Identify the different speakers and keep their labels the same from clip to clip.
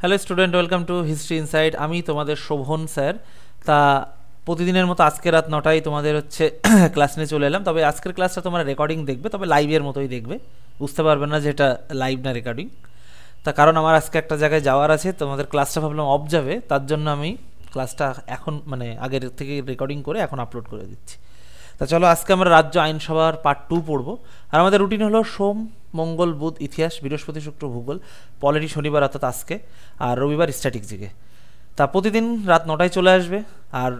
Speaker 1: Hello student, welcome to history inside. আমি তোমাদের Sovan sir. তা প্রতিদিনের মতো আজকে রাত 9টায় তোমাদের হচ্ছে ক্লাস নিয়ে চলে এলাম। তবে আজকের ক্লাসটা তোমরা রেকর্ডিং দেখবে, তবে লাইভের মতোই দেখবে, বুঝতে পারবে না যে এটা লাইভ না রেকর্ডিং। তা কারণ আমার আজকে একটা জায়গায় যাওয়ার আছে, তোমাদের ক্লাসটা ভাবলাম অফ যাবে, তার জন্য আমি ক্লাসটা এখন মানে আগের থেকে রেকর্ডিং করে এখন আপলোড করে দিচ্ছি। তা চলো আজকে আমরা রাজ্য আইনসভার পার্ট 2 পড়বো। আর আমাদের রুটিন হলো সোম, মঙ্গল, বুধ ইতিহাস, বৃহস্পতি, শুক্র ভূগোল, পলিটি শনিবার অর্থাৎ আজকে, আর রবিবার স্ট্যাটিক জিকে। তা প্রতিদিন রাত 9টায় চলে আসবে। আর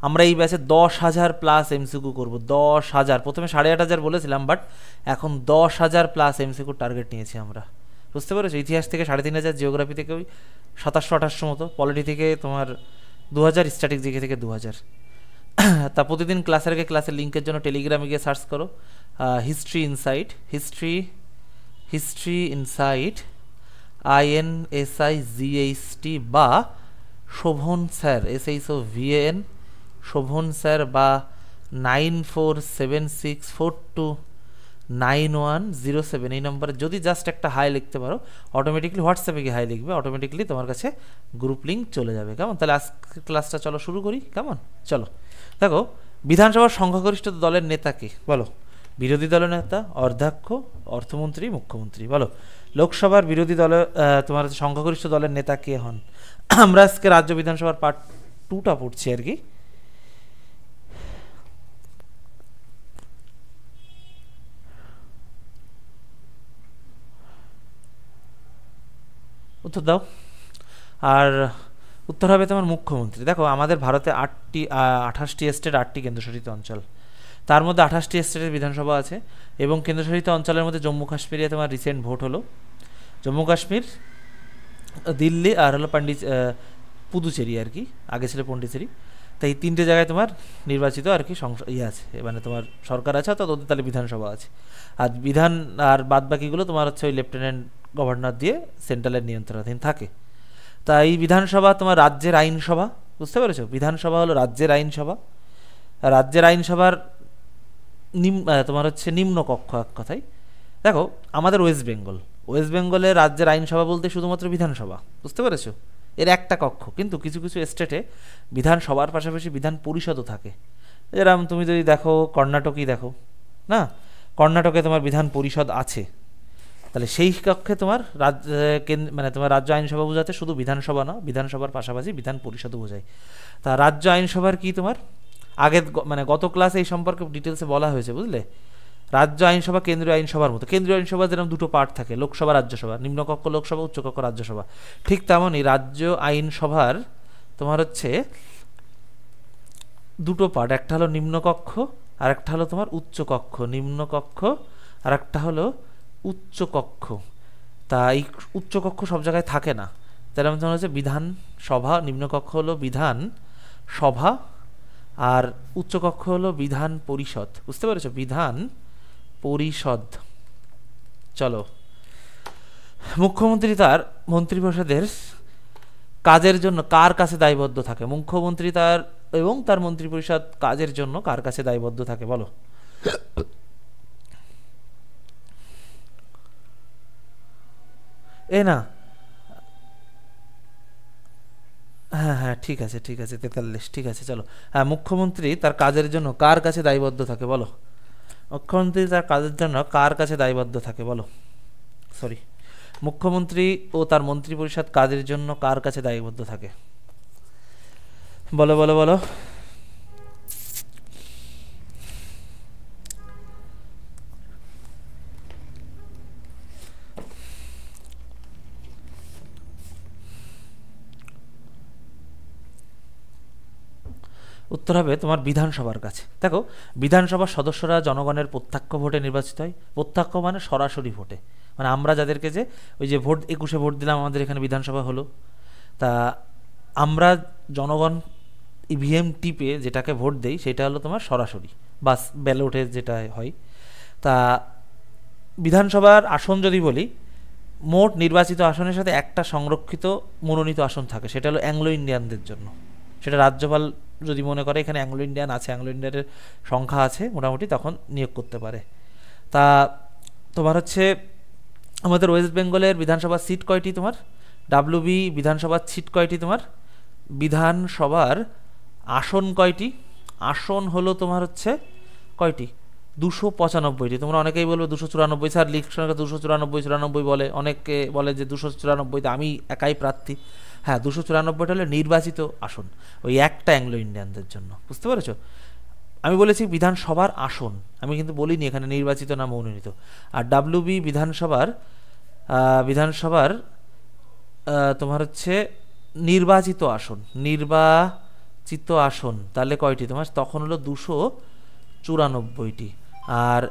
Speaker 1: আমরা এই ব্যাচে 10,000 প্লাস এমসিকিউ করবো। 10,000, প্রথমে 8,500 বলেছিলাম, বাট এখন 10,000 প্লাস এমসিকিউ টার্গেট নিয়েছি আমরা, বুঝতে পেরেছো? ইতিহাস থেকে 3,500, জিওগ্রাফি থেকে ওই 2700-2800 মতো, পলিটি থেকে তোমার 2,000, স্ট্যাটিক জিকে থেকে 2,000। তা প্রতিদিন ক্লাসের আগে ক্লাসের লিঙ্কের জন্য টেলিগ্রামে গিয়ে সার্চ করো history insight, history insight INSIGHT, বা Shovan sir SHOVAN, Shovan sir, বা 9476429107, এই নম্বরে যদি জাস্ট একটা হাই লিখতে পারো, অটোমেটিকলি হোয়াটসঅ্যাপে গিয়ে হাই লিখবে, অটোমেটিকলি তোমার কাছে গ্রুপ লিঙ্ক চলে যাবে। কেমন? তাহলে আজকে ক্লাসটা চলো শুরু করি। কেমন? চলো দেখো, বিধানসভার সংখ্যাগরিষ্ঠ দলের নেতাকে বলো। বিরোধী দলের নেতা অর্ধাক্ষ, অর্থমন্ত্রী, মুখ্যমন্ত্রী। বলো, লোকসভার বিরোধী দলের তোমার সংখ্যাগরিষ্ঠ দলের নেতা কে হন? আমরা আজকে রাজ্য বিধানসভার পার্ট 2টা পড়ছি আর কি। উত্তর দাও। আর উত্তর হবে তোমার মুখ্যমন্ত্রী। দেখো, আমাদের ভারতে 28টি স্টেট, 8টি কেন্দ্রশাসিত অঞ্চল, তার মধ্যে 28টি স্টেটের বিধানসভা আছে, এবং কেন্দ্রশাসিত অঞ্চলের মধ্যে জম্মু কাশ্মীরে তোমার রিসেন্ট ভোট হলো। জম্মু কাশ্মীর, দিল্লি, আর হলো পুদুচেরি আর কি, আগে ছিল পন্ডিচেরি। তাই এই 3টে জায়গায় তোমার নির্বাচিত আর কি আছে, মানে তোমার সরকার আছে, অর্থাৎ ওদের তাহলে বিধানসভা আছে। আর বিধান আর বাদ বাকিগুলো তোমার হচ্ছে ওই লেফটেন্যান্ট গভর্নর দিয়ে সেন্ট্রালের নিয়ন্ত্রণাধীন থাকে। তা এই বিধানসভা তোমার রাজ্যের আইনসভা, বুঝতে পেরেছো? বিধানসভা হলো রাজ্যের আইনসভা। রাজ্যের আইনসভার তোমার হচ্ছে নিম্নকক্ষ, এক কথায়। দেখো, আমাদের ওয়েস্ট বেঙ্গলে রাজ্যের আইনসভা বলতে শুধুমাত্র বিধানসভা, বুঝতে পেরেছো? এর একটা কক্ষ, কিন্তু কিছু কিছু স্টেটে বিধানসভার পাশাপাশি বিধান পরিষদও থাকে। যেরকম তুমি যদি দেখো কর্ণাটকই দেখো না, কর্ণাটকে তোমার বিধান পরিষদ আছে। তাহলে সেই কক্ষে তোমার মানে তোমার রাজ্য আইনসভা বোঝাতে শুধু বিধানসভা না, বিধানসভার পাশাপাশি বিধান পরিষদও বোঝায়। তা রাজ্য আইনসভার কি তোমার আগের মানে গত ক্লাসে এই সম্পর্কে ডিটেলসে বলা হয়েছে, বুঝলে? রাজ্য আইনসভা কেন্দ্রীয় আইনসভার মতো। কেন্দ্রীয় আইনসভা যেরকম দুটো পার্ট থাকে, লোকসভা, রাজ্যসভা, নিম্নকক্ষ লোকসভা, উচ্চকক্ষ রাজ্যসভা, ঠিক তেমনই রাজ্য আইনসভার তোমার হচ্ছে দুটো পার্ট, একটা হলো নিম্নকক্ষ আর একটা হলো তোমার উচ্চকক্ষ। নিম্নকক্ষ আর একটা হলো উচ্চকক্ষ। তা এই উচ্চকক্ষ সব জায়গায় থাকে না, তার মধ্যে হচ্ছে বিধান সভা। নিম্নকক্ষ হলো বিধান সভা, আর উচ্চকক্ষ হলো বিধান পরিষদ, বুঝতে পেরেছো? বিধান পরিষদ। চলো, মুখ্যমন্ত্রী তার মন্ত্রিপরিষদের কাজের জন্য কার কাছে দায়বদ্ধ থাকে? মুখ্যমন্ত্রী তার এবং তার মন্ত্রিপরিষদ কাজের জন্য কার কাছে দায়বদ্ধ থাকে বলো? এ না, হ্যাঁ হ্যাঁ, ঠিক আছে 43, ঠিক আছে। চলো, হ্যাঁ, মুখ্যমন্ত্রী তার কাজের জন্য কার কাছে দায়বদ্ধ থাকে বলো? মুখ্যমন্ত্রী তার কাজের জন্য কার কাছে দায়বদ্ধ থাকে বলো? সরি, মুখ্যমন্ত্রী ও তার মন্ত্রিপরিষদ কাজের জন্য কার কাছে দায়বদ্ধ থাকে? বলো বলো বলো। উত্তর হবে তোমার বিধানসভার কাছে। দেখো, বিধানসভার সদস্যরা জনগণের প্রত্যক্ষ ভোটে নির্বাচিত হয়। প্রত্যক্ষ মানে সরাসরি ভোটে, মানে আমরা যাদেরকে যে ওই যে ভোট 21-এ ভোট দিলাম, আমাদের এখানে বিধানসভা হলো। তা আমরা জনগণ ইভিএম টিপে যেটাকে ভোট দেই সেটা হলো তোমার সরাসরি, বাস ব্যালটে যেটা হয়। তা বিধানসভার আসন যদি বলি, মোট নির্বাচিত আসনের সাথে একটা সংরক্ষিত মনোনীত আসন থাকে, সেটা হলো অ্যাংলো ইন্ডিয়ানদের জন্য। সেটা রাজ্যপাল যদি মনে করে এখানে অ্যাংলো ইন্ডিয়ান আছে, অ্যাংলো ইন্ডিয়ানের সংখ্যা আছে মোটামুটি, তখন নিয়োগ করতে পারে। তা তোমার হচ্ছে আমাদের ওয়েস্ট বেঙ্গলের বিধানসভার সিট কয়টি? তোমার ডাব্লিউবি বিধানসভার সিট কয়টি তোমার? বিধানসভার আসন কয়টি? আসন হলো তোমার হচ্ছে কয়টি? 295টি। তোমরা অনেকেই বলবে 294, স্যার লিখছেন 294 বলে, অনেকে বলে যে 294, আমি একাই প্রার্থী। হ্যাঁ, 294টা হলো নির্বাচিত আসন, ওই একটা অ্যাংলো ইন্ডিয়ানদের জন্য, বুঝতে পেরেছো? আমি বলেছি বিধানসভার আসন, আমি কিন্তু বলিনি এখানে নির্বাচিত না মনোনীত। আর ডাব্লিউবি বিধানসভার তোমার হচ্ছে নির্বাচিত আসন, নির্বাচিত আসন তাহলে কয়টি তোমার? তখন হলো 294টি। আর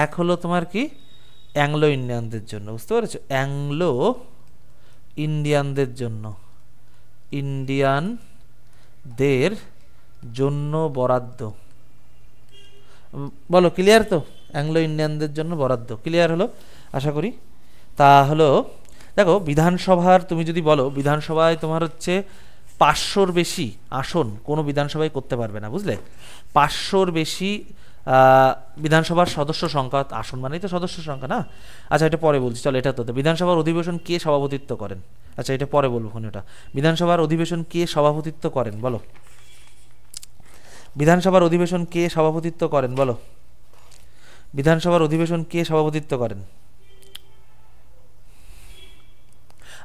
Speaker 1: এক হলো তোমার কি? অ্যাংলো ইন্ডিয়ানদের জন্য, বুঝতে পেরেছো? অ্যাংলো ইন্ডিয়ানদের জন্য, ইন্ডিয়ানদের জন্য বরাদ্দ। বলো ক্লিয়ার তো? অ্যাংলো ইন্ডিয়ানদের জন্য বরাদ্দ ক্লিয়ার হলো আশা করি। তা হলো দেখো, বিধানসভার তুমি যদি বলো বিধানসভায় তোমার হচ্ছে 500-র বেশি আসন কোনো বিধানসভায় করতে পারবে না, বুঝলে? 500-র বেশি বিধানসভার সদস্য সংখ্যা, আসন মানেই তো সদস্য সংখ্যা না? আচ্ছা, এটা পরে বলছি, চলো এটা তো। বিধানসভার অধিবেশন কে সভাপতিত্ব করেন? আচ্ছা, এটা পরে বলবো ওটা। বিধানসভার অধিবেশন কে সভাপতিত্ব করেন বলো? বিধানসভার অধিবেশন কে সভাপতিত্ব করেন বলো? বিধানসভার অধিবেশন কে সভাপতিত্ব করেন?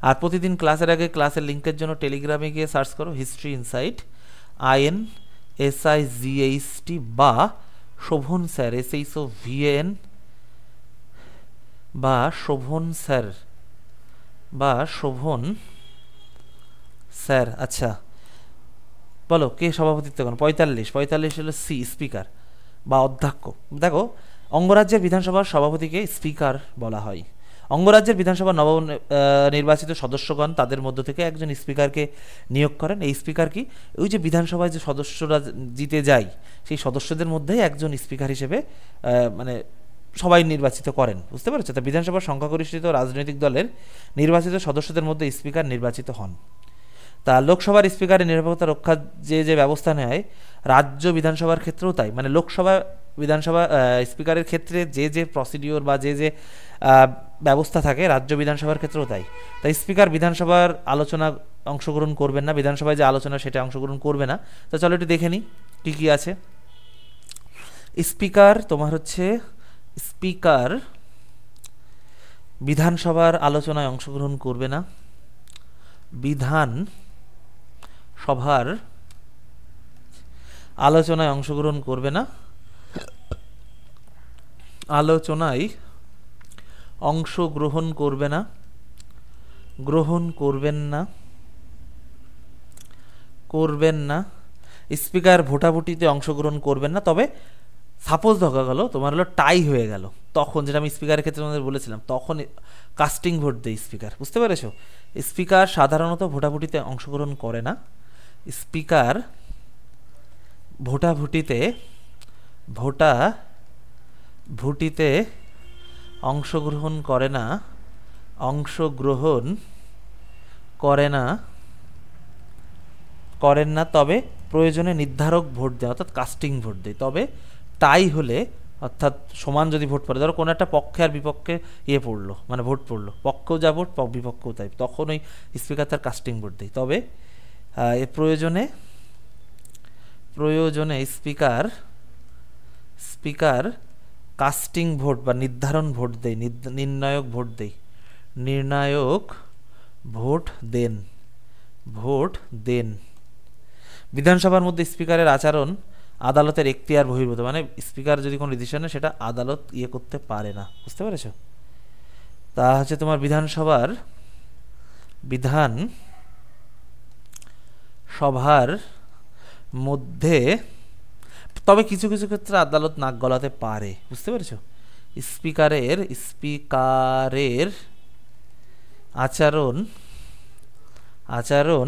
Speaker 1: আর প্রতিদিন ক্লাসের আগে ক্লাসের লিঙ্কের জন্য টেলিগ্রামে গিয়ে সার্চ করো হিস্ট্রি ইনসাইট, INSIGHT, বা শোভন স্যার, SHOVAN, বা শোভন স্যার, বা শোভন স্যার। আচ্ছা বলো কে সভাপতিত্ব করেন? 45 হলো সি, স্পিকার বা অধ্যক্ষ। দেখো, অঙ্গরাজ্যের বিধানসভার সভাপতিকে স্পিকার বলা হয়। অঙ্গরাজ্যের বিধানসভার নব নির্বাচিত সদস্যগণ তাদের মধ্য থেকে একজন স্পিকারকে নিয়োগ করেন। এই স্পিকার কি? ওই যে বিধানসভায় যে সদস্যরা জিতে যায় সেই সদস্যদের মধ্যেই একজন স্পিকার হিসেবে মানে সবাই নির্বাচিত করেন, বুঝতে পেরেছো? তা বিধানসভার সংখ্যাগরিষ্ঠিত রাজনৈতিক দলের নির্বাচিত সদস্যদের মধ্যে স্পিকার নির্বাচিত হন। তা লোকসভার স্পিকারের নিরপেক্ষতা রক্ষার যে ব্যবস্থা নেয়, রাজ্য বিধানসভার ক্ষেত্রেও তাই। মানে লোকসভা বিধানসভা স্পিকারের ক্ষেত্রে যে প্রসিডিওর বা যে ব্যবস্থা থাকে, রাজ্য বিধানসভার ক্ষেত্রেও তাই। তাই স্পিকার বিধানসভার আলোচনা অংশগ্রহণ করবেন না, বিধানসভায় যে আলোচনা সেটা অংশগ্রহণ করবে না। তো চলো একটু দেখে নিই কী কী আছে। স্পিকার তোমার হচ্ছে, স্পিকার বিধানসভার আলোচনায় অংশগ্রহণ করবে না, বিধান সভার আলোচনায় অংশগ্রহণ করবে না, আলোচনায় অংশগ্রহণ করবে না, গ্রহণ করবেন না, করবেন না। স্পিকার ভোটাভুটিতে অংশগ্রহণ করবেন না। তবে সাপোজ দেখা গেল তোমার হলো টাই হয়ে গেল, তখন যেটা আমি স্পিকারের ক্ষেত্রে তোমাদের বলেছিলাম, তখন কাস্টিং ভোট দেয় স্পিকার, বুঝতে পেরেছো? স্পিকার সাধারণত ভোটাভুটিতে অংশগ্রহণ করে না। স্পিকার ভোটাভুটিতে অংশগ্রহণ করে না, অংশগ্রহণ করেন না। তবে প্রয়োজনে নির্ধারক ভোট দেয়, অর্থাৎ কাস্টিং ভোট দেয়। তবে টাই হলে, অর্থাৎ সমান যদি ভোট পড়ে, ধরো কোনো একটা পক্ষে আর বিপক্ষে পড়লো, মানে ভোট পড়লো, পক্ষেও যা ভোট বিপক্ষেও তাই, তখন ওই স্পিকার তার কাস্টিং ভোট দেয়। তবে প্রয়োজনে স্পিকার কাস্টিং ভোট বা নির্ধারণ ভোট দেয়, নির্ণায়ক ভোট দেন। বিধানসভার মধ্যে স্পিকারের আচরণ আদালতের এখতিয়ার বহির্ভূত, মানে স্পিকার যদি কোনো ডিসিশন নেয় সেটা আদালত করতে পারে না, বুঝতে পেরেছো? তা হচ্ছে তোমার বিধানসভার মধ্যে, তবে কিছু কিছু ক্ষেত্রে আদালত নাক গলাতে পারে, বুঝতে পেরেছো? স্পিকারের আচরণ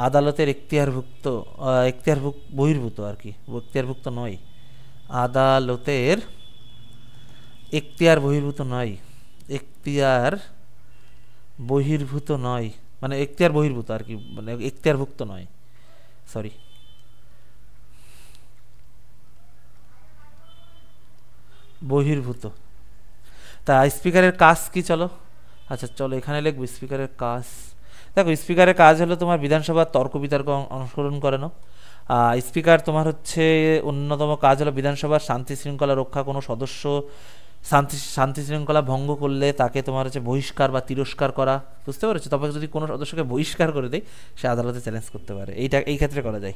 Speaker 1: আদালতের এখতিয়ারভুক্ত বহির্ভূত আর কি, এখতিয়ারভুক্ত নয়, আদালতের এখতিয়ার বহির্ভূত নয়, মানে এখতিয়ার বহির্ভূত আর কি, মানে এখতিয়ারভুক্ত নয়, সরি। বহির্ভূত। তা স্পিকারের কাজ কি চলো আচ্ছা চলো এখানে লিখবো স্পিকারের কাজ। দেখো স্পিকারের কাজ হলো তোমার বিধানসভার তর্ক বিতর্ক অনুসরণ করানো। স্পিকার তোমার হচ্ছে অন্যতম কাজ হলো বিধানসভার শান্তি শৃঙ্খলা রক্ষা। কোনো সদস্য শান্তি শৃঙ্খলা ভঙ্গ করলে তাকে তোমার হচ্ছে বহিষ্কার বা তিরস্কার করা, বুঝতে পেরেছো? তবে যদি কোনো সদস্যকে বহিষ্কার করে দেয় সে আদালতে চ্যালেঞ্জ করতে পারে, এই ক্ষেত্রে করা যায়।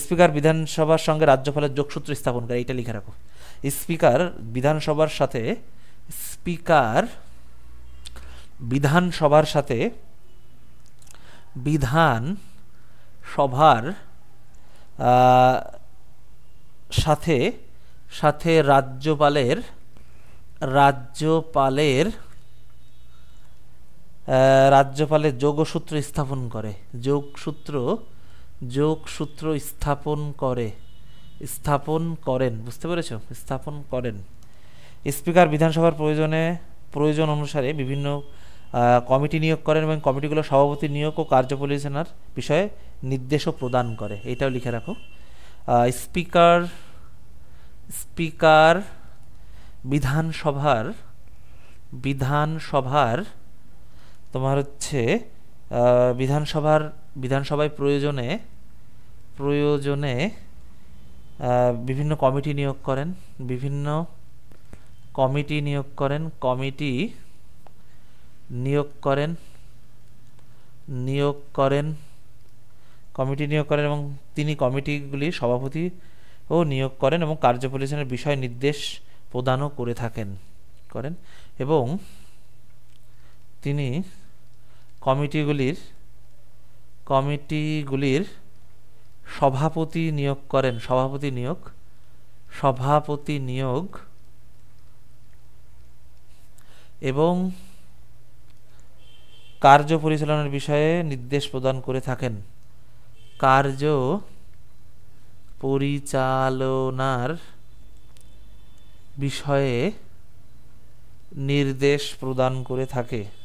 Speaker 1: স্পিকার বিধানসভার সঙ্গে রাজ্যপালের যোগসূত্র স্থাপন করে, এইটা লিখে রাখো। স্পিকার বিধানসভার সাথে স্পিকার বিধানসভার সাথে বিধান সভার সাথে সাথে রাজ্যপালের যোগসূত্র স্থাপন করে, যোগসূত্র স্থাপন করেন, বুঝতে পেরেছ? স্থাপন করেন। স্পিকার বিধানসভার প্রয়োজন অনুসারে বিভিন্ন কমিটি নিয়োগ করেন এবং কমিটিগুলো সভাপতি নিয়োগ ও কার্য পরিচালনার বিষয়ে নির্দেশও প্রদান করে, এটাও লিখে রাখো। স্পিকার বিধানসভার তোমার হচ্ছে বিধানসভায় প্রয়োজনে বিভিন্ন কমিটি নিয়োগ করেন, এবং তিনি কমিটিগুলির সভাপতি ও নিয়োগ করেন এবং কার্য পরিচালনার বিষয় নির্দেশ প্রদানও করেন এবং তিনি কমিটিগুলির সভাপতি নিয়োগ এবং কার্য পরিচালনার বিষয়ে নির্দেশ প্রদান করে থাকেন। কার্য পরিচালনার বিষয়ে নির্দেশ প্রদান করে থাকেন।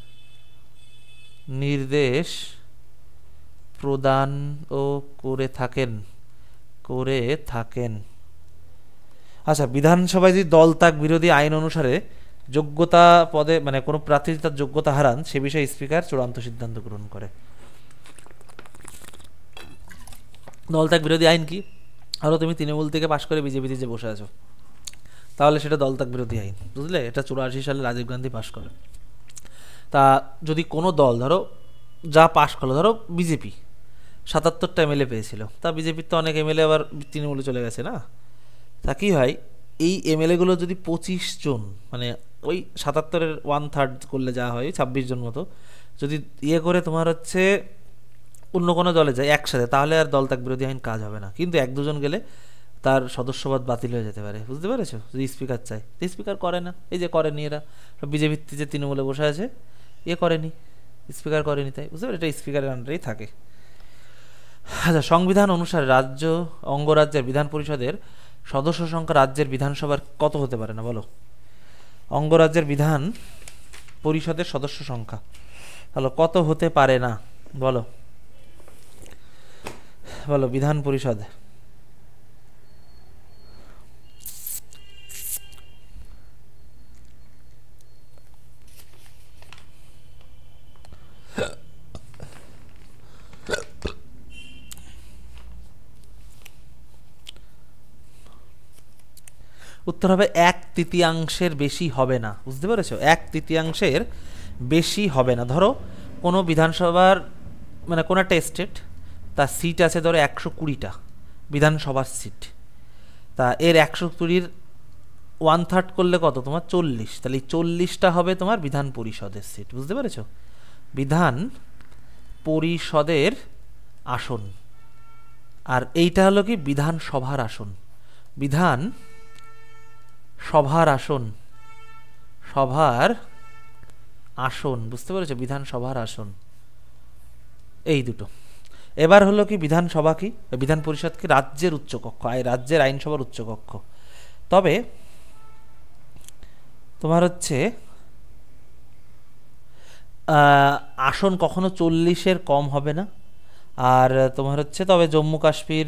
Speaker 1: আচ্ছা, বিধানসভায় যদি দল ত্যাগ বিরোধী আইন অনুসারে যোগ্যতা পদে মানে কোনো প্রার্থী তার যোগ্যতা হারান, সে বিষয়ে স্পিকার চূড়ান্ত সিদ্ধান্ত গ্রহণ করে। দল ত্যাগ বিরোধী আইন কি? আরও তুমি তৃণমূল থেকে পাশ করে বিজেপিতে যে বসে আছো, তাহলে সেটা দল ত্যাগ বিরোধী আইন, বুঝলে? এটা 84 সালে রাজীব গান্ধী পাশ করে। তা যদি কোনো দল ধরো যা পাশ করলো, ধরো বিজেপি 77টা এমএলএ পেয়েছিল, তা বিজেপির তো অনেক এমএলএ আবার তৃণমূলে চলে গেছে না, তা কী হয়, এই এমএলএগুলো যদি 25 জন মানে ওই 77-এর 1/3 করলে যা হয় 26 জন মতো যদি করে তোমার হচ্ছে অন্য কোনো দলে যায় একসাথে, তাহলে আর দল ত্যাগ বিরোধী আইন কাজ হবে না। কিন্তু 1-2 জন গেলে তার সদস্যপদ বাতিল হয়ে যেতে পারে, বুঝতে পেরেছো? যদি স্পিকার চায়, স্পিকার করে না, এই যে করেনি এরা বিজেপির যে তৃণমূলে বসে আছে, করেনি, স্পিকার করেনি, তাই বুঝতে পারে এটা স্পিকারের আন্ডারেই থাকে। আচ্ছা, সংবিধান অনুসারে অঙ্গরাজ্যের বিধান পরিষদের সদস্য সংখ্যা রাজ্যের বিধানসভার কত হতে পারে না, বলো? অঙ্গরাজ্যের বিধান পরিষদের সদস্য সংখ্যা বলো কত হতে পারে না, বলো বিধান পরিষদ। উত্তর হবে 1/3 বেশি হবে না, বুঝতে পেরেছো? 1/3 বেশি হবে না। ধরো কোনো বিধানসভার মানে কোনো একটা স্টেট, তার সিট আছে ধরো 120টা বিধানসভার সিট, তা এর 120-র 1/3 করলে কত তোমার 40, তাহলে 40টা হবে তোমার বিধান পরিষদের সিট, বুঝতে পেরেছো? বিধান পরিষদের আসন। আর এইটা হলো কি বিধানসভার আসন, সভার আসন, বুঝতে পেরেছো? বিধানসভার আসন, এই দুটো। এবার হলো কি বিধানসভা কি, বিধান পরিষদ কি রাজ্যের উচ্চকক্ষ, রাজ্যের আইনসভার উচ্চকক্ষ। তবে তোমার হচ্ছে আসন কখনো 40-এর কম হবে না। আর তোমার হচ্ছে তবে জম্মু কাশ্মীর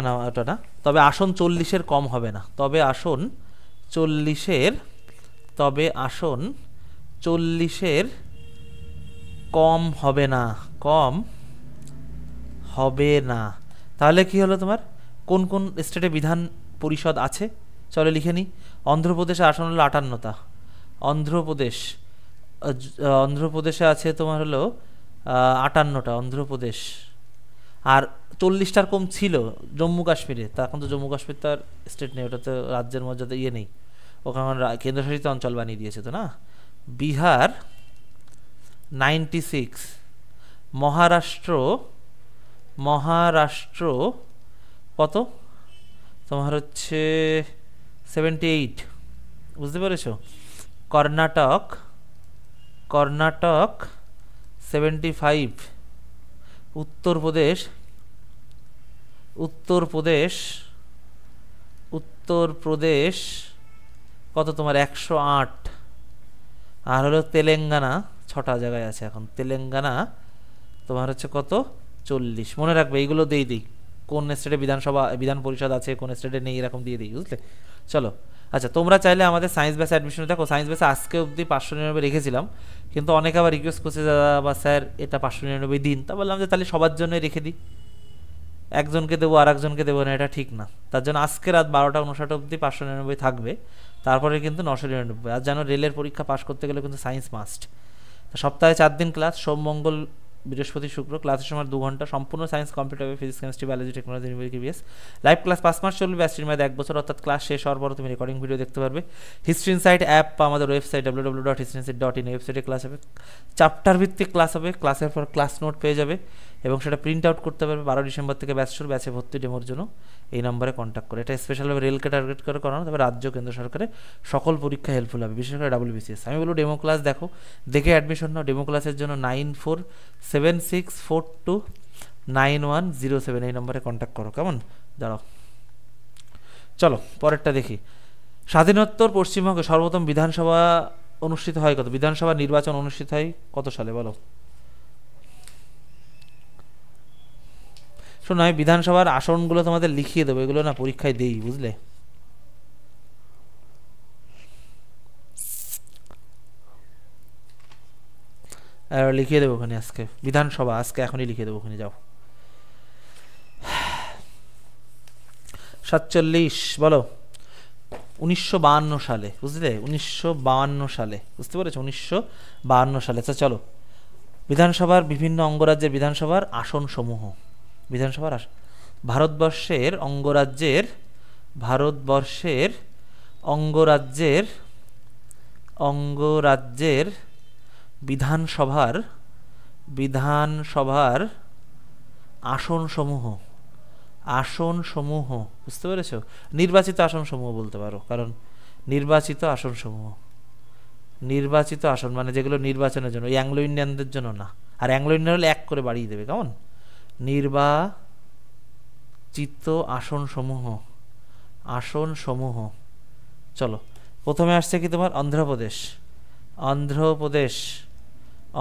Speaker 1: না ওটা না, তবে আসন 40-এর কম হবে না, তবে আসন 40-এর তবে আসন 40-এর কম হবে না, কম হবে না। তাহলে কি হলো তোমার, কোন কোন স্টেটে বিধান পরিষদ আছে চলো লিখে নিই। অন্ধ্রপ্রদেশে আসন হলো 58টা। অন্ধ্রপ্রদেশে আছে তোমার হলো 58টা অন্ধ্রপ্রদেশ। আর 40টার কম ছিল জম্মু কাশ্মীরে, তা এখন তো জম্মু কাশ্মীর তো আর স্টেট নেই, ওটা তো রাজ্যের মর্যাদা ইয়ে নেই, ওখানে কেন্দ্রশাসিত অঞ্চল বানিয়ে দিয়েছে তো না। বিহার 96, মহারাষ্ট্র কত তোমার হচ্ছে 78, বুঝতে পেরেছো। কর্ণাটক 75, উত্তরপ্রদেশ কত তোমার 108। আর হলো তেলেঙ্গানা 6টা জায়গায় আছে এখন, তেলেঙ্গানা তোমার হচ্ছে কত 40। মনে রাখবে এইগুলো দিই কোন স্টেটে বিধান পরিষদ আছে, কোন স্টেটে নেই, এরকম দিয়ে দিই, বুঝলে। চলো আচ্ছা, তোমরা চাইলে আমাদের সায়েন্স ব্যাচে অ্যাডমিশন দেখো। সায়েন্স ব্যাচে আজকে অবধি 599 রেখেছিলাম, কিন্তু অনেকে আবার রিকোয়েস্ট করছে দাদা বা স্যার এটা 599 দিন। তা বললাম যে তাহলে সবার জন্য রেখে দিই, একজনকে দেবো আর একজনকে দেবো না, এটা ঠিক না। তার জন্য আজকে রাত 12:59 অবধি 599 থাকবে, তারপরে কিন্তু 999। আর যেন রেলের পরীক্ষা পাস করতে গেলে কিন্তু সায়েন্স মাস্ট। সপ্তাহে 4 দিন ক্লাস, সোম মঙ্গল বৃহস্পতি শুক্র, ক্লাসের সময় 2 ঘন্টা, সম্পূর্ণ সায়েন্স কমপ্লিট হবে, physics chemistry biology technology numeric EVS. Live class 5 মাস চলবে, ব্যাচটির মেয়াদ 1 বছর, অর্থাৎ ক্লাস শেষ হওয়ার পর তুমি রেকর্ডিং ভিডিও দেখতে পারবে। হিস্ট্রি ইনসাইট অ্যাপ বা আমাদের ওয়েবসাইট www.historyinsight.in ওয়েবসাইটে ক্লাস হবে, চ্যাপ্টার ভিত্তিক ক্লাস হবে, ক্লাসের পর ক্লাস নোট পেয়ে যাবে এবং সেটা প্রিন্ট আউট করতে পারবে। 12 ডিসেম্বর থেকে ব্যাচ শুরু, ব্যাচে ভর্তি ডেমোর জন্য এই নম্বরে কন্ট্যাক্ট করে। এটা স্পেশালভাবে রেলকে টার্গেট করে করানো, তবে রাজ্য কেন্দ্র সরকারের সকল পরীক্ষা হেল্পফুল হবে, বিশেষ করে WBCS। আমি বলবো ডেমো ক্লাস দেখো, দেখে অ্যাডমিশন নাও। ডেমো ক্লাসের জন্য 9476429107 এই নম্বরে কন্ট্যাক্ট করো, কেমন। দাঁড়াও, চলো পরেরটা দেখি। স্বাধীনোত্তর পশ্চিমবঙ্গে সর্বপ্রথম বিধানসভা অনুষ্ঠিত হয় কত, বিধানসভা নির্বাচন অনুষ্ঠিত হয় কত সালে বলো। শোনো, আমি বিধানসভার আসনগুলো তোমাদের লিখিয়ে দেবো, এগুলো না পরীক্ষায় দেই, বুঝলে। লিখিয়ে দেবো ওখানে আজকে, বিধানসভা আজকে এখনই লিখিয়ে দেবো ওখানে, যাও। 47 বলো 1952 সালে, বুঝলে, 1952 সালে, বুঝতে পেরেছো, 1952 সালে। আচ্ছা চলো, বিধানসভার বিভিন্ন অঙ্গরাজ্যের বিধানসভার আসন সমূহ। ভারতবর্ষের অঙ্গরাজ্যের বিধানসভার আসনসমূহ, বুঝতে পেরেছো। নির্বাচিত আসনসমূহ বলতে পারো, কারণ নির্বাচিত আসন মানে যেগুলো নির্বাচনের জন্য, অ্যাংলো ইন্ডিয়ানদের জন্য না। আর অ্যাংলো ইন্ডিয়ান হলে 1 করে বাড়িয়ে দেবে, কেমন। নির্বাচিত আসনসমূহ। চলো, প্রথমে আসছে কি তোমার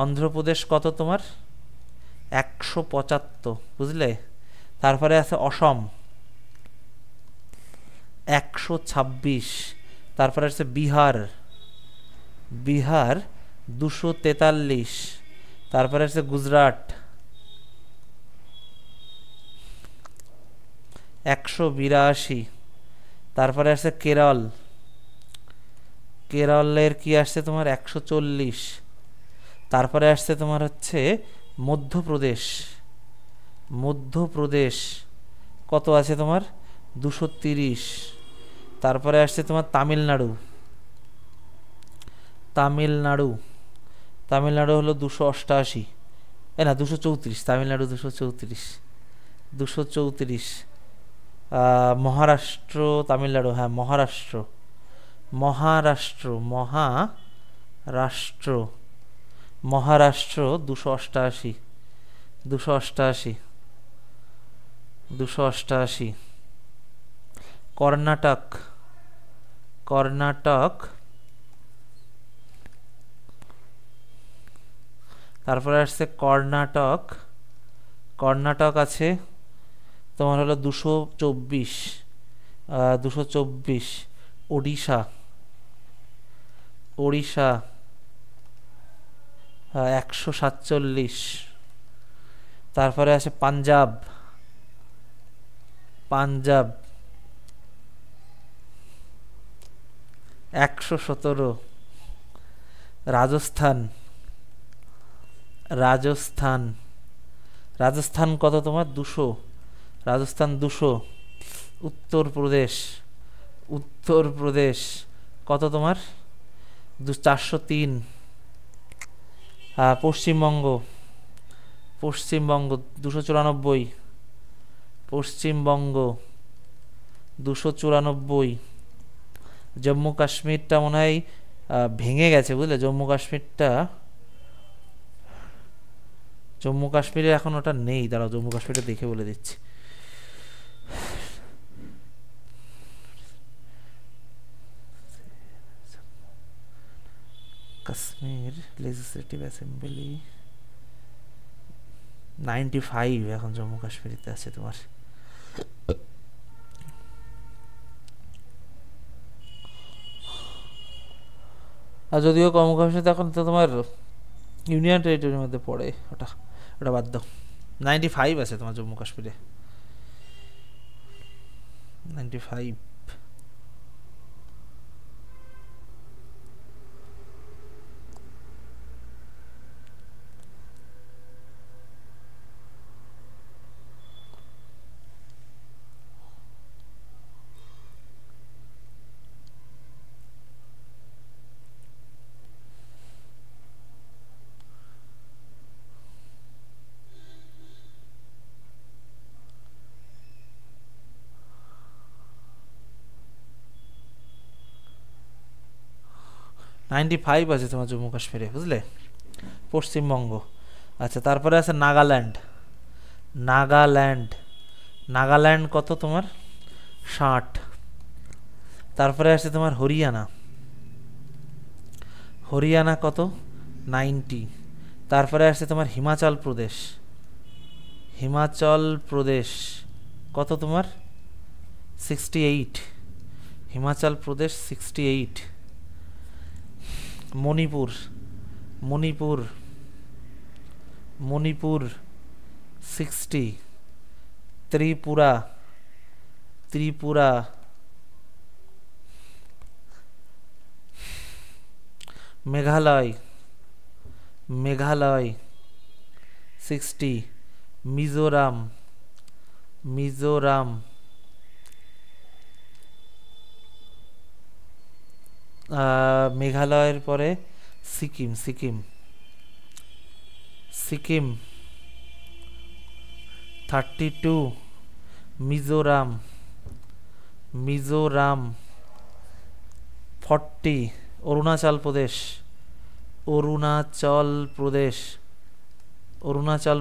Speaker 1: অন্ধ্রপ্রদেশ কত তোমার 175, বুঝলে। তারপরে আছে অসম 126, তারপরে আছে বিহার 243, তারপরে আছে গুজরাট 182, তারপরে আছে কেরলের কি আসছে তোমার 140, তারপরে আসছে তোমার হচ্ছে মধ্যপ্রদেশ কত আছে তোমার 230, তারপরে আসছে তোমার তামিলনাড়ু হলো 288, না 234, তামিলনাড়ু 234। মহারাষ্ট্র তামিলনাড়ু, হ্যাঁ মহারাষ্ট্র 288। কর্ণাটক তারপরে আসছে কর্ণাটক আছে তোমার হলো 224। ওড়িশা ওড়িশা 147, তারপরে আছে পাঞ্জাব 117, রাজস্থান কত তোমার 200, রাজস্থান 200, উত্তরপ্রদেশ কত তোমার 403, পশ্চিমবঙ্গ 294, পশ্চিমবঙ্গ 294, জম্মু কাশ্মীরটা মনে হয় ভেঙে গেছে বুঝলে, জম্মু কাশ্মীরে এখন ওটা নেই, দাঁড়াও জম্মু কাশ্মীরটা দেখে বলে দিচ্ছি। কাশ্মীর লেজিসলেটিভ অ্যাসেম্বলি 95 এখন জম্মু কাশ্মীরেতে আছে তোমার। আর যদিও জম্মু কাশ্মীর এখন তো তোমার ইউনিয়ন টেরিটরির মধ্যে পড়ে, ওটা বাদ দাও। 95 আছে তোমার জম্মু কাশ্মীরে, 95। আছে তোমার জম্মু কাশ্মীরে বুঝলে, পশ্চিমবঙ্গ। আচ্ছা, তারপরে আছে নাগাল্যান্ড কত তোমার 60, তারপরে আছে তোমার হরিয়ানা কত 90, তারপরে আছে তোমার হিমাচল প্রদেশ কত তোমার 68, হিমাচল প্রদেশ 68, মণিপুর 60, ত্রিপুরা মেঘালয় 60, মিজোরাম মেঘালয়ের পরে সিকিম 32, মিজোরাম 40, অরুণাচল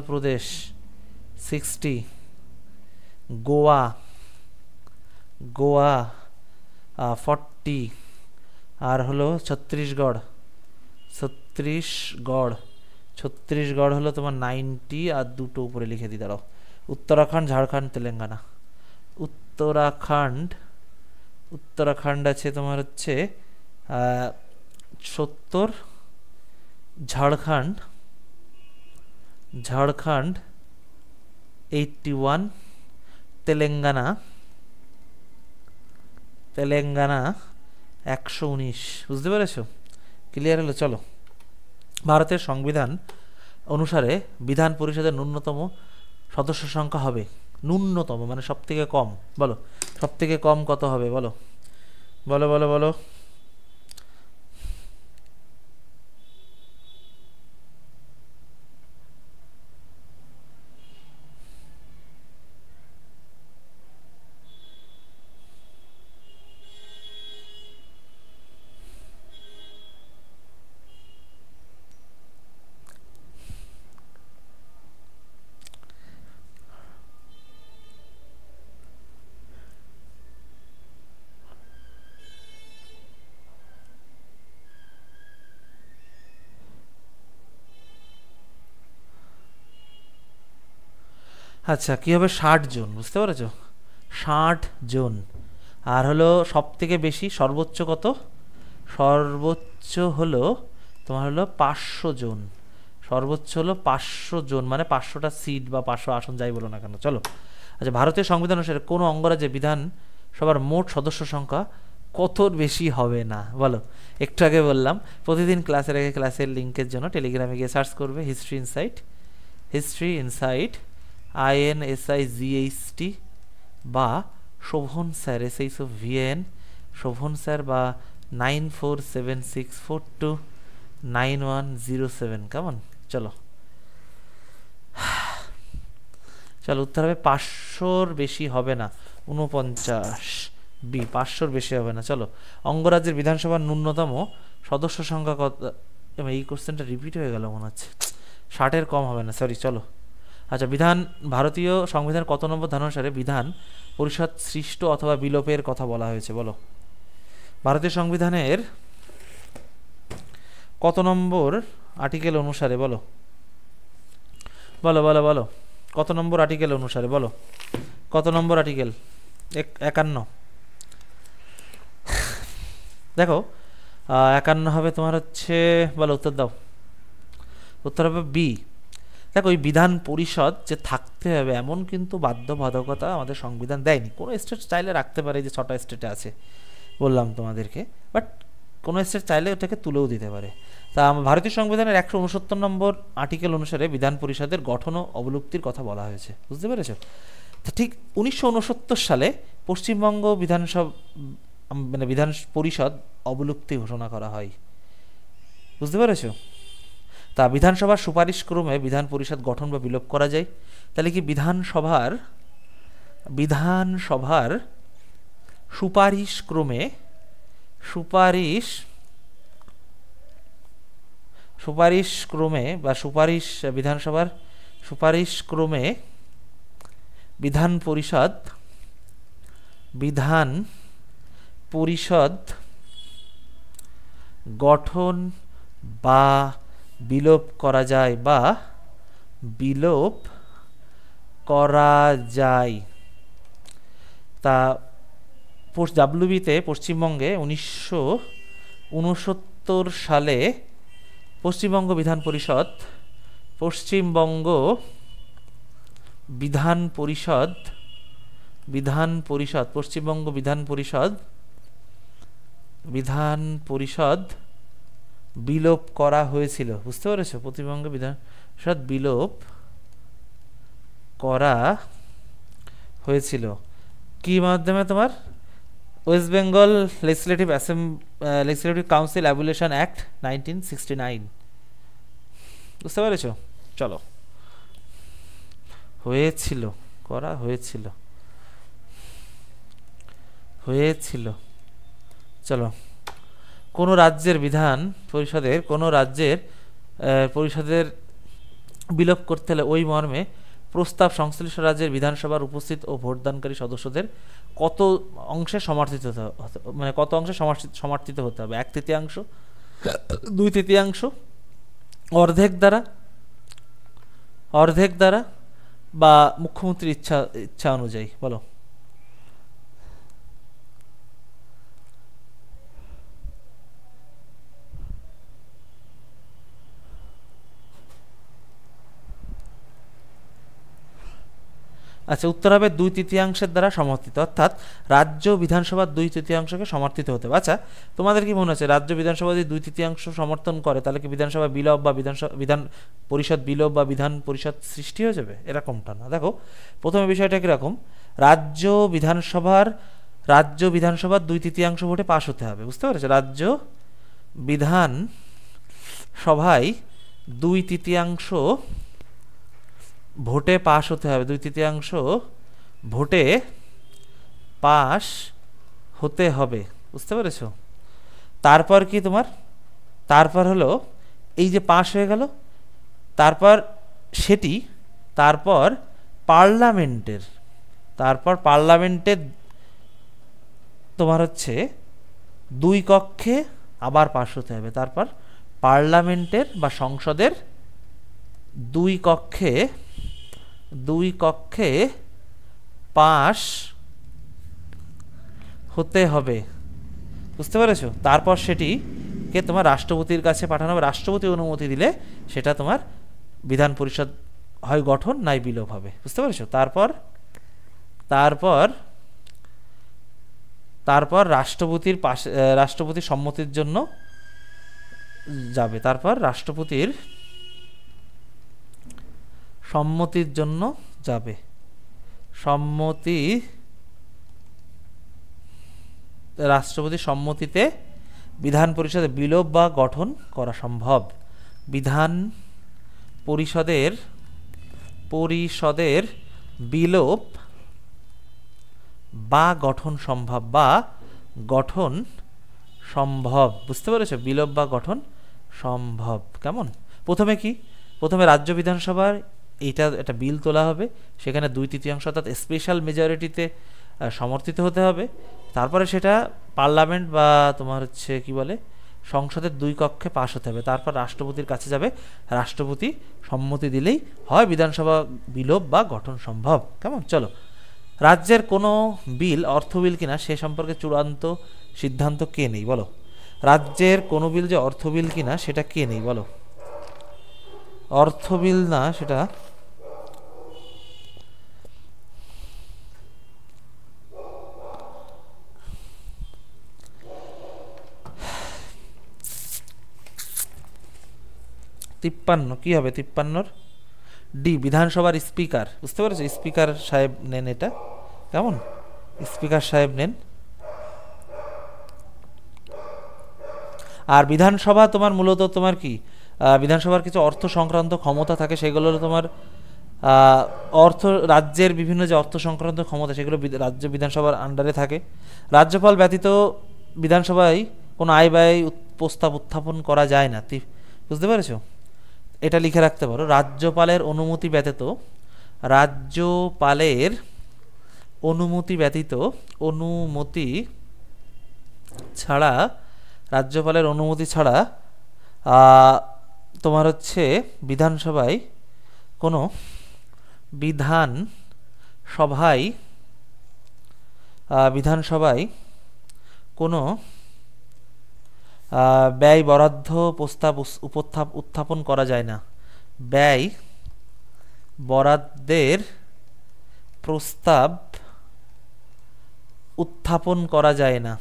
Speaker 1: প্রদেশ 60, গোয়া 40, আর হলো ছত্তিশগড় হলো তোমার 90, আর দুটো উপরে লিখে দিই দাঁড়াও, উত্তরাখণ্ড, ঝাড়খণ্ড, তেলেঙ্গানা। উত্তরাখণ্ড আছে তোমার হচ্ছে 70, ঝাড়খণ্ড 81, তেলেঙ্গানা 119। বুঝতে পেরেছো? ক্লিয়ার হলো? চলো, ভারতের সংবিধান অনুসারে বিধান পরিষদের ন্যূনতম সদস্য সংখ্যা হবে, ন্যূনতম মানে সব থেকে কম, বলো সব থেকে কম কত হবে, বলো। আচ্ছা, কি হবে 60 জন, বুঝতে পেরেছো? 60 জন। আর হলো সব থেকে বেশি সর্বোচ্চ কত সর্বোচ্চ হলো তোমার হলো 500 জন, সর্বোচ্চ হলো 500 জন, মানে 500টা সিট বা 500 আসন যাই বলো না কেন। চলো, আচ্ছা, ভারতীয় সংবিধান অনুসারে কোনো অঙ্গরাজ্যে বিধানসভার মোট সদস্য সংখ্যা কত বেশি হবে না বলো। একটু আগে বললাম, প্রতিদিন ক্লাসের আগে ক্লাসের লিঙ্কের জন্য টেলিগ্রামে গিয়ে সার্চ করবে history insight, history insight INSIGHT, বা Shovan sir SHOVN, Shovan sir, বা 9476429107। কেমন? চলো চলো, উত্তর হবে 500-র বেশি হবে না, 49B, 500-র বেশি হবে না। চলো, অঙ্গরাজ্যের বিধানসভার ন্যূনতম সদস্য সংখ্যা কত? এই কোশ্চেনটা রিপিট হয়ে গেল মনে হচ্ছে, 60-এর কম হবে না, সরি। চলো, আচ্ছা, ভারতীয় সংবিধানের কত নম্বর ধারা অনুসারে বিধান পরিষদ সৃষ্ট অথবা বিলোপের কথা বলা হয়েছে বলো। ভারতীয় সংবিধানের কত নম্বর আর্টিকেল অনুসারে বলো, বলো বলো বলো, কত নম্বর আর্টিকেল অনুসারে বলো, কত নম্বর আর্টিকেল? 51। দেখো, 51 হবে তোমার হচ্ছে, বলো উত্তর দাও। উত্তর হবে বি। দেখো, ওই বিধান পরিষদ যে থাকতে হবে এমন কিন্তু বাধ্যবাধকতা আমাদের সংবিধান দেয়নি। কোনো স্টেট চাইলে রাখতে পারে, যে 6টা স্টেটে আছে বললাম তোমাদেরকে, বাট কোনো স্টেট চাইলে ওটাকে তুলেও দিতে পারে। তা ভারতীয় সংবিধানের 169 নম্বর আর্টিকেল অনুসারে বিধান পরিষদের গঠন ও অবলুপ্তির কথা বলা হয়েছে, বুঝতে পেরেছ? তা ঠিক 1969 সালে পশ্চিমবঙ্গ বিধান পরিষদ অবলুপ্তি ঘোষণা করা হয়, বুঝতে পেরেছ? তা বিধানসভার সুপারিশ ক্রমে বিধান পরিষদ গঠন বা বিলোপ করা যায়। তাহলে কি বিধানসভার সুপারিশ ক্রমে বা বিধানসভার সুপারিশ ক্রমে বিধান পরিষদ গঠন বা বিলোপ করা যায়, তা ডাব্লিউবিতে পশ্চিমবঙ্গে 1969 সালে পশ্চিমবঙ্গ বিধান পরিষদ বিলোপ করা হয়েছিল, বুঝতে পেরেছো? পশ্চিমবঙ্গ বিধান পরিষদ বিলোপ করা হয়েছিল কি মাধ্যমে? তোমার West Bengal legislative council abolition act 1969, বুঝতে পেরেছো? চলো, করা হয়েছিল। চলো, কোনো রাজ্যের বিধান পরিষদের বিলোপ করতে হলে ওই মর্মে প্রস্তাব সংশ্লিষ্ট রাজ্যের বিধানসভার উপস্থিত ও ভোটদানকারী সদস্যদের কত অংশে সমর্থিত হতে হবে? 1/3, 2/3, অর্ধেক দ্বারা, বা মুখ্যমন্ত্রীর ইচ্ছা অনুযায়ী, বলো। আচ্ছা, উত্তর হবে 2/3 দ্বারা সমর্থিত, অর্থাৎ রাজ্য বিধানসভার 2/3কে সমর্থিত হতে হবে। আচ্ছা, তোমাদের কি মনে হচ্ছে রাজ্য বিধানসভা যদি 2/3 সমর্থন করে তাহলে কি বিধানসভা বিলোপ বা বিধান পরিষদ বিলোপ বা বিধান পরিষদ সৃষ্টি হয়ে যাবে? এরকমটা না। দেখো, প্রথমে বিষয়টা কিরকম, রাজ্য বিধানসভার 2/3 ভোটে পাশ হতে হবে, বুঝতে পেরেছো? রাজ্য বিধানসভায় 2/3 ভোটে পাশ হতে হবে, 2/3 ভোটে পাশ হতে হবে, বুঝতে পেরেছো? তারপর কি তোমার, তারপর হলো এই যে পাশ হয়ে গেল, তারপর পার্লামেন্টের তোমার হচ্ছে 2 কক্ষে আবার পাশ হতে হবে। তারপর পার্লামেন্টের বা সংসদের 2 কক্ষে পাশ হতে হবে, বুঝতে পেরেছো? তারপর সেটিকে তোমার রাষ্ট্রপতির কাছে পাঠানো হবে, রাষ্ট্রপতি অনুমতি দিলে সেটা তোমার বিধান পরিষদ হয় গঠন নাই বিলোপ হবে। বুঝতে পেরেছো? তারপর তারপর তারপর রাষ্ট্রপতির পাশে রাষ্ট্রপতির সম্মতির জন্য যাবে, তারপর রাষ্ট্রপতির সম্মতির জন্য যাবে। সম্মতি, রাষ্ট্রপতির সম্মতিতে বিধান পরিষদে বিলোপ বা গঠন করা সম্ভব। বিধান পরিষদের বিলোপ বা গঠন সম্ভব, বা গঠন সম্ভব। বুঝতে পেরেছো? বিলোপ বা গঠন সম্ভব। কেমন? প্রথমে রাজ্য বিধানসভার এইটা একটা বিল তোলা হবে, সেখানে 2/3 অর্থাৎ স্পেশাল মেজরিটিতে সমর্থিত হতে হবে। তারপরে সেটা পার্লামেন্ট বা তোমার হচ্ছে কি বলে সংসদের 2 কক্ষে পাশ হতে হবে। তারপর রাষ্ট্রপতির কাছে যাবে, রাষ্ট্রপতি সম্মতি দিলেই হয় বিধানসভা বিলোপ বা গঠন সম্ভব। কেমন? চলো, রাজ্যের কোনো বিল অর্থ বিল কিনা সে সম্পর্কে চূড়ান্ত সিদ্ধান্ত কে নেই বলো? রাজ্যের কোনো বিল যে অর্থ বিল কিনা সেটা কে নেই বলো? অর্থ বিল না সেটা তিপ্পান্ন, কি হবে 53-র ডি? বিধানসভার স্পিকার। বুঝতে পেরেছো? স্পিকার সাহেব নেন এটা। কেমন? স্পিকার সাহেব নেন। আর বিধানসভা তোমার মূলত তোমার কি বিধানসভার কিছু অর্থ সংক্রান্ত ক্ষমতা থাকে, সেগুলো হলো তোমার রাজ্যের বিভিন্ন যে অর্থ সংক্রান্ত ক্ষমতা সেগুলো রাজ্য বিধানসভার আন্ডারে থাকে। রাজ্যপাল ব্যতীত বিধানসভায় কোনো আয় ব্যয় প্রস্তাব উত্থাপন করা যায় না। বুঝতে পেরেছো? এটা লিখে রাখতে পারো, রাজ্যপালের অনুমতি ব্যতীত রাজ্যপালের অনুমতি ছাড়া তোমার হচ্ছে বিধানসভায় কোনো কোনো ব্যয় বরাদ্দ প্রস্তাব উত্থাপন করা যায় না। ব্যয় বরাদ্দের প্রস্তাব উত্থাপন করা যায় না।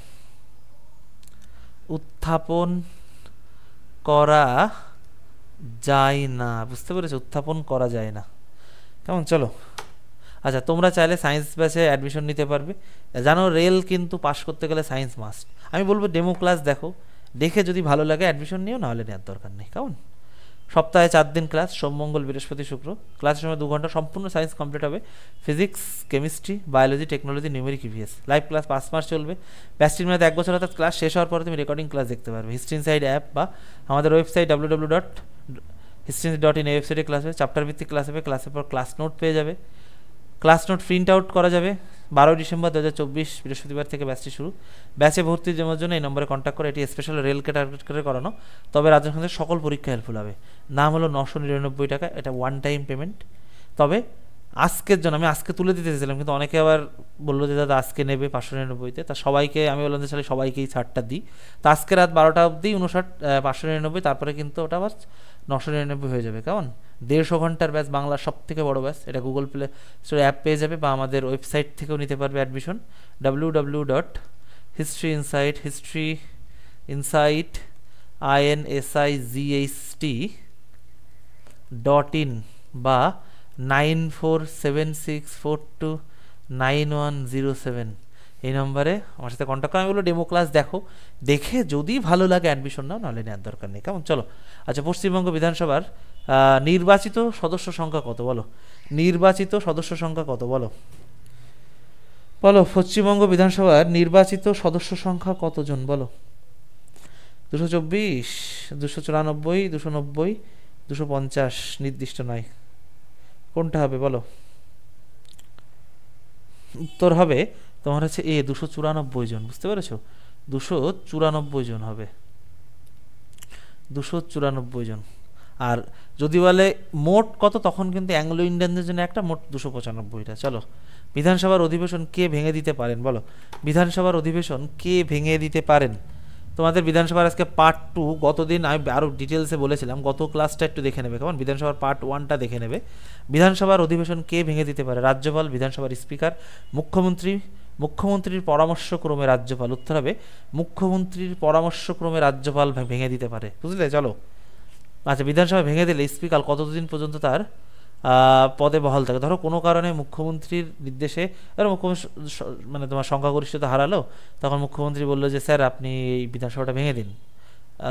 Speaker 1: বুঝতে পেরেছো? উত্থাপন করা যায় না। কেমন? চলো, আচ্ছা, তোমরা চাইলে সায়েন্স ব্যাচে অ্যাডমিশন নিতে পারবে। জানো রেল কিন্তু পাস করতে গেলে সায়েন্স মাস্ট। আমি বলবো ডেমো ক্লাস দেখে যদি ভালো লাগে অ্যাডমিশন নিও, নাহলে নেওয়ার দরকার নেই। কেমন? সপ্তাহে 4 দিন ক্লাস, সোম মঙ্গল বৃহস্পতি শুক্র। ক্লাসের সময় 2 ঘন্টা, সম্পূর্ণ সায়েন্স কমপ্লিট হবে। Physics, chemistry, biology, technology, numeric, EVS. Live class 5 মাস চলবে। ব্যাচটির মধ্যে 1 বছর, অর্থাৎ ক্লাস শেষ হওয়ার পরে তুমি রেকর্ডিং ক্লাস দেখতে পারবে। হিস্ট্রি ইনসাইড অ্যাপ বা আমাদের ওয়েবসাইট www.history.in এই ওয়েবসাইটে ক্লাস হবে। চ্যাপ্টার ভিত্তিক ক্লাস হবে। ক্লাসের পর ক্লাস নোট পেয়ে যাবে। ক্লাস নোট প্রিন্ট আউট করা যাবে। 12 ডিসেম্বর 2024 বৃহস্পতিবার থেকে ব্যাচটি শুরু। ব্যাচে ভর্তি জমার জন্য এই নম্বরে কন্ট্যাক্ট করে। এটি স্পেশাল রেলকে টার্গেট করে করানো, তবে রাজ্য সরকারের সকল পরীক্ষা হেল্পফুল হবে। নাম হলো 999 টাকা, এটা 1 টাইম পেমেন্ট। তবে আজকের জন্য আমি আজকে তুলে দিতে চেয়েছিলাম, কিন্তু অনেকে আবার বললো যে দাদা আজকে নেবে 599-তে। তা সবাইকে আমি বললাম যে তাহলে সবাইকেই ছাড়টা দিই। তো আজকে রাত 12টা অবধি 599, তারপরে কিন্তু ওটা আবার 999 হয়ে যাবে। কেমন? 150 ঘন্টার ব্যাচ, বাংলার সব থেকে বড় ব্যাচ। এটা গুগল প্লে স্টোরে অ্যাপ পেয়ে যাবে, বা আমাদের ওয়েবসাইট থেকেও নিতে পারবে অ্যাডমিশন। www.historyinsight.in বা 9476429107 এই নম্বরে আমার সাথে কন্ট্যাক্ট করে। আমি বলবো ডেমো ক্লাস দেখে যদি ভালো লাগে অ্যাডমিশন নাও, নাহলে নেওয়ার দরকার নেই। কেমন? চলো, আচ্ছা, পশ্চিমবঙ্গ বিধানসভার নির্বাচিত সদস্য সংখ্যা কত বলো? নির্বাচিত সদস্য সংখ্যা কত বলো? পশ্চিমবঙ্গ বিধানসভার নির্বাচিত সদস্য সংখ্যা কতজন বলো? 224, 294, 290, 250, নির্দিষ্ট নয়। কোনটা হবে বলো? উত্তর হবে তোমার হচ্ছে 294 জন। বুঝতে পেরেছো? 294 জন হবে। 294 জন। আর যদি বলে মোট কত, তখন কিন্তু অ্যাংলো ইন্ডিয়ানদের জন্য একটা, মোট 295টা। চলো, বিধানসভার অধিবেশন কে ভেঙে দিতে পারেন? বলো, বিধানসভার অধিবেশন কে ভেঙে দিতে পারেন? তোমাদের বিধানসভার আজকে পার্ট 2, গতদিন আমি আরও ডিটেলসে বলেছিলাম, গত ক্লাসটা একটু দেখে নেবে কেমন, বিধানসভার পার্ট 1টা দেখে নেবে। বিধানসভার অধিবেশন কে ভেঙে দিতে পারে? রাজ্যপাল, বিধানসভার স্পিকার, মুখ্যমন্ত্রী, মুখ্যমন্ত্রীর পরামর্শক্রমে রাজ্যপাল। উত্তর হবে মুখ্যমন্ত্রীর পরামর্শক্রমে রাজ্যপাল ভেঙে দিতে পারে, বুঝলে? চলো, আচ্ছা, বিধানসভা ভেঙে দিলে স্পিকার কতদিন পর্যন্ত তার পদে বহাল থাকে? ধরো কোনো কারণে মুখ্যমন্ত্রীর নির্দেশে, ধরো মুখ্যমন্ত্রী মানে তোমার সংখ্যাগরিষ্ঠতা হারালো, তখন মুখ্যমন্ত্রী বললো যে স্যার আপনি এই বিধানসভাটা ভেঙে দিন,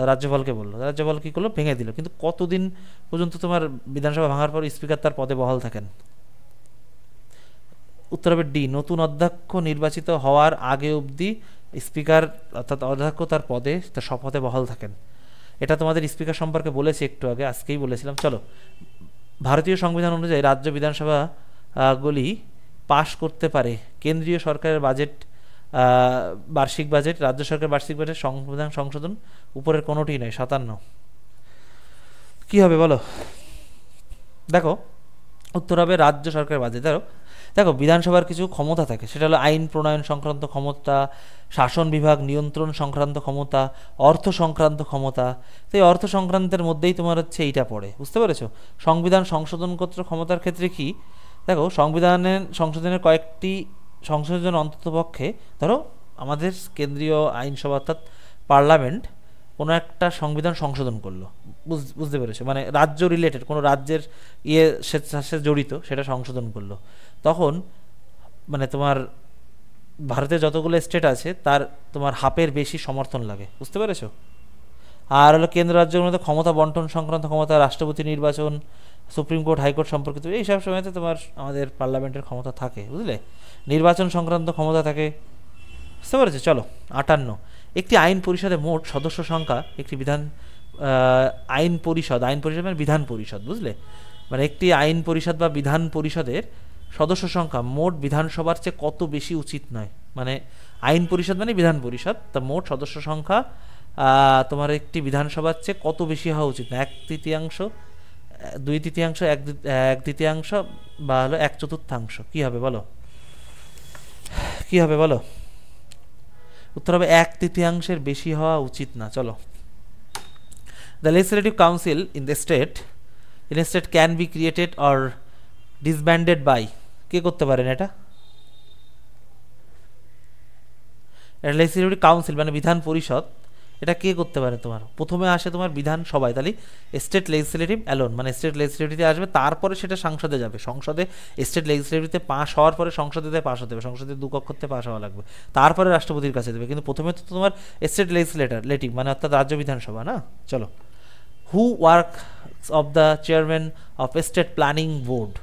Speaker 1: রাজ্যপালকে বললো, রাজ্যপাল কী করলো? ভেঙে দিল। কিন্তু কতদিন পর্যন্ত তোমার বিধানসভা ভাঙার পর স্পিকার তার পদে বহাল থাকেন? উত্তর হবে ডি, নতুন অধ্যক্ষ নির্বাচিত হওয়ার আগে অবধি স্পিকার অর্থাৎ অধ্যক্ষ তার পদে, তার শপথে বহাল থাকেন। এটা তোমাদের স্পিকার সম্পর্কে বলেছি একটু আগে, আজকেই বলেছিলাম। চলো, ভারতীয় সংবিধান অনুযায়ী রাজ্য বিধানসভা গুলি পাশ করতে পারে কেন্দ্রীয় সরকারের বাজেট, বার্ষিক বাজেট, রাজ্য সরকারের বার্ষিক বাজেট, সংবিধান সংশোধন, উপরের কোনোটি নয়। 57 কি হবে বলো? দেখো, উত্তর হবে রাজ্য সরকারের বাজেট। দেখো বিধানসভার কিছু ক্ষমতা থাকে, সেটা হলো আইন প্রণয়ন সংক্রান্ত ক্ষমতা, শাসন বিভাগ নিয়ন্ত্রণ সংক্রান্ত ক্ষমতা, অর্থ সংক্রান্ত ক্ষমতা। তো এই অর্থ সংক্রান্তের মধ্যেই তোমার হচ্ছে এইটা পড়ে, বুঝতে পেরেছো? সংবিধান সংশোধনকর্তৃ ক্ষমতার ক্ষেত্রে কি, দেখো সংশোধনের কয়েকটি সংশোধন অন্ততপক্ষে, ধরো আমাদের কেন্দ্রীয় আইনসভা অর্থাৎ পার্লামেন্ট কোনো একটা সংবিধান সংশোধন করলো, বুঝতে পেরেছো? মানে রাজ্য রিলেটেড কোনো রাজ্যের সাথে জড়িত, সেটা সংশোধন করলো, তখন মানে তোমার ভারতের যতগুলো স্টেট আছে তার তোমার হাফের বেশি সমর্থন লাগে, বুঝতে পেরেছো? আর হলো কেন্দ্র রাজ্যের মধ্যে ক্ষমতা বন্টন সংক্রান্ত ক্ষমতা, রাষ্ট্রপতি নির্বাচন, সুপ্রিম কোর্ট, হাইকোর্ট সম্পর্কিত এইসব সময়তে তোমার আমাদের পার্লামেন্টের ক্ষমতা থাকে, বুঝলে? নির্বাচন সংক্রান্ত ক্ষমতা থাকে, বুঝতে পেরেছো? চলো, 58, একটি আইন পরিষদে মোট সদস্য সংখ্যা, একটি আইন পরিষদ মানে বিধান পরিষদ, বুঝলে? মানে একটি আইন পরিষদ বা বিধান পরিষদের সদস্য সংখ্যা মোট বিধানসভার চেয়ে কত বেশি উচিত নয়। মানে আইন পরিষদ মানে বিধান পরিষদ, তা মোট সদস্য সংখ্যা তোমার একটি বিধানসভার চেয়ে কত বেশি হওয়া উচিত না? 1/3, 2/3, 1/3 বা হলো 1/4। কি হবে বলো? কি হবে বলো? উত্তর হবে 1/3 বেশি হওয়া উচিত না। চলো, the legislative council in a state can be created or disbanded by, কে করতে পারেন এটা? লেজিসলেটিভ কাউন্সিল মানে বিধান পরিষদ, এটা কে করতে পারে? তোমার প্রথমে আসে তোমার বিধানসভায়, তাহলে স্টেট লেজিসলেটিভ অ্যালোন, মানে স্টেট লেজিসলেটিভে আসবে, তারপরে সেটা সংসদে যাবে, সংসদে স্টেট লেজিসলেটিভতে পাস হওয়ার পরে সংসদে পাস হতে হবে, সংসদে 2 কক্ষতে পাস হওয়া লাগবে, তারপরে রাষ্ট্রপতির কাছে দেবে। কিন্তু প্রথমে তো তোমার স্টেট লেজিসলেটিভ মানে অর্থাৎ রাজ্য বিধানসভা না। চলো, who works of the chairman of state planning board,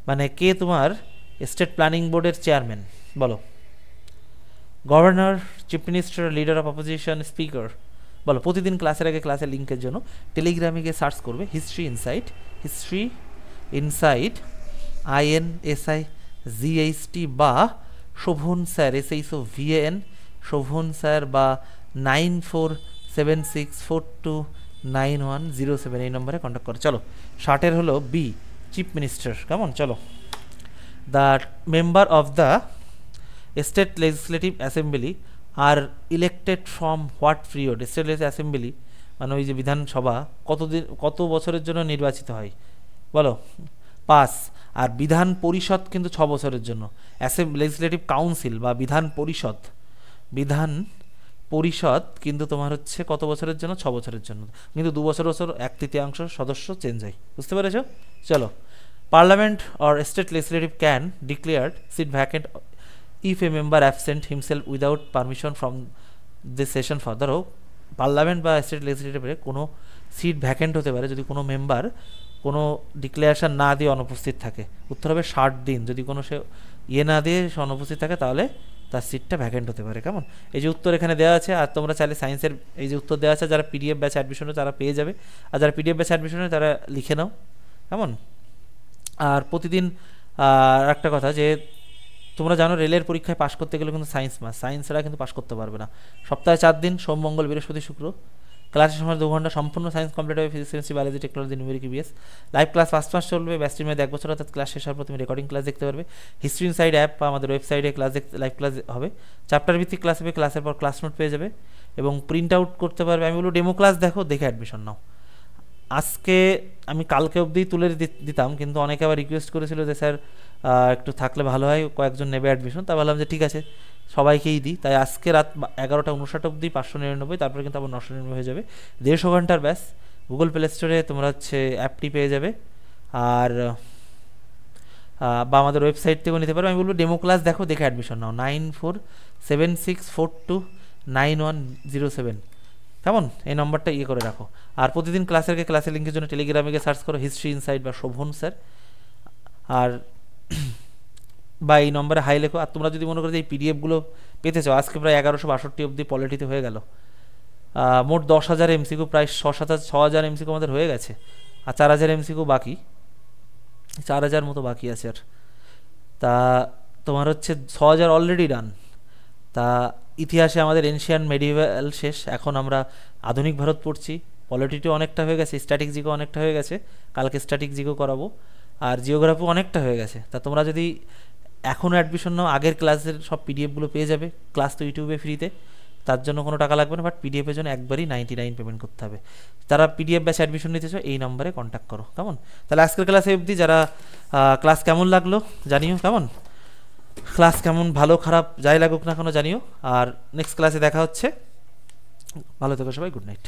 Speaker 1: মানে কে তোমার স্টেট প্ল্যানিং বোর্ডের চেয়ারম্যান? বলো, governor, chief minister, leader of opposition, speaker. বলো, প্রতিদিন ক্লাসের আগে ক্লাসের লিঙ্কের জন্য টেলিগ্রামে গিয়ে সার্চ করবে হিস্ট্রি ইনসাইট INSIGHT বা Shovan sir SHOVAN Shovan sir বা 9476429107 এই নম্বরে কন্ট্যাক্ট করে। চলো, 60 হলো বি, চিফ মিনিস্টার। কেমন? চলো, the member of the state legislative assembly are elected from what period? State legislative assembly মানে ওই যে বিধানসভা কত বছরের জন্য নির্বাচিত হয়? বলো, 5। আর বিধান পরিষদ কিন্তু 6 বছরের জন্য। লেজিসলেটিভ কাউন্সিল বা বিধান পরিষদ কিন্তু তোমার হচ্ছে কত বছরের জন্য? 6 বছরের জন্য, কিন্তু 2 বছর 1/3 সদস্য চেঞ্জ হয়, বুঝতে পেরেছো? চলো, parliament or state legislative can declare seat vacant if a member absent himself without permission from the session for, ধরো পার্লামেন্ট বা স্টেট লেজিসলেটিভে কোনো সিট ভ্যাকেন্ট হতে পারে যদি কোনো মেম্বার কোনো ডিক্লারেশন না দিয়ে অনুপস্থিত থাকে। উত্তর হবে 60 দিন। যদি কোনো সে না দিয়ে সে অনুপস্থিত থাকে তাহলে তার সিটটা ভ্যাকেন্ট হতে পারে। কেমন? এই যে উত্তর এখানে দেওয়া আছে, আর তোমরা চাইলে সায়েন্সের এই যে উত্তর দেওয়া আছে যারা PDF ব্যাচ অ্যাডমিশনে তারা পেয়ে যাবে, আর যারা PDF ব্যাচ অ্যাডমিশনে তারা লিখে নাও। কেমন? আর প্রতিদিন একটা কথা যে তোমরা জানো রেলের পরীক্ষায় পাশ করতে গেলে কিন্তু সায়েন্স ছাড়া কিন্তু পাশ করতে পারবে না। সপ্তাহে 4 দিন, সোম, মঙ্গল, বৃহস্পতি, শুক্র, ক্লাসের সময় 2 ঘন্টা সম্পূর্ণ সায়েন্স কমপ্লিট হবে, physics chemistry biology technology numeric EVS. Live class 5 মাস চলবে, ব্যাচটির মধ্যে 1 বছর, অর্থাৎ ক্লাস শেষ হওয়ার পর তুমি রেকর্ডিং ক্লাস দেখতে পারবে। হিস্ট্রি ইনসাইড অ্যাপ বা আমাদের ওয়েবসাইটে ক্লাস লাইভ ক্লাস হবে, চ্যাপ্টার ভিত্তিক ক্লাস হবে, ক্লাসের পর ক্লাস নোট পেয়ে যাবে এবং প্রিন্ট আউট করতে পারবে। আমি বলবো ডেমো ক্লাস দেখো, দেখে অ্যাডমিশন নাও। আজকে আমি কালকে অবধি তুলে দিতাম, কিন্তু অনেকে আবার রিকোয়েস্ট করেছিল যে স্যার একটু থাকলে ভালো হয়, কয়েকজন নেবে অ্যাডমিশন। তা বললাম যে ঠিক আছে, সবাইকেই দিই। তাই আজকে রাত 11:59 অবধি 599, তারপরে কিন্তু আবার 999 হয়ে যাবে। 150 ঘন্টার ব্যাস। গুগল প্লে স্টোরে তোমরা হচ্ছে অ্যাপটি পেয়ে যাবে, আর বা আমাদের ওয়েবসাইট থেকেও নিতে পারো। আমি বলবো ডেমো ক্লাস দেখো, দেখে অ্যাডমিশন নাও। 9476429107, কেমন? এই নম্বরটা করে রাখো। আর প্রতিদিন ক্লাসের লিঙ্কের জন্য টেলিগ্রামে গিয়ে সার্চ করো হিস্ট্রি ইনসাইড বা শোভন স্যার, আর বা এই নম্বরে হাই লেখো। আর তোমরা যদি মনে করো যে এই পিডিএফগুলো পেতে চাও, আজকে প্রায় 1162 অবধি পলিটিতে হয়ে গেল। মোট 10,000 এমসিকিউ, প্রায় 6,000 এমসিকিউ আমাদের হয়ে গেছে, আর 4,000 এমসিকিউ বাকি, 4,000 মতো বাকি আছে। আর তা তোমার হচ্ছে 6,000 অলরেডি ডান। তা ইতিহাসে আমাদের এনশিয়ান মেডিভেল শেষ, এখন আমরা আধুনিক ভারত পড়ছি। পলিটিটিও অনেকটা হয়ে গেছে, স্ট্যাটিক জিকো অনেকটা হয়ে গেছে, কালকে স্ট্যাটিক জিকো করাবো, আর জিওগ্রাফিও অনেকটা হয়ে গেছে। তা তোমরা যদি এখনও অ্যাডমিশন নাও, আগের ক্লাসের সব পিডিএফগুলো পেয়ে যাবে। ক্লাস তো ইউটিউবে ফ্রিতে, তার জন্য কোনো টাকা লাগবে না, বাট পিডিএফের জন্য একবারই 99 পেমেন্ট করতে হবে। যারা পিডিএফ ব্যাচে অ্যাডমিশন নিতে চাও এই নম্বরে কন্ট্যাক্ট করো, কেমন? তাহলে আজকের ক্লাসে অবধি। যারা ক্লাস কেমন লাগলো জানিও, কেমন ক্লাস, কেমন ভালো খারাপ যাই লাগুক না কেন জানিও। আর নেক্সট ক্লাসে দেখা হচ্ছে, ভালো থেকো সবাই, গুড নাইট।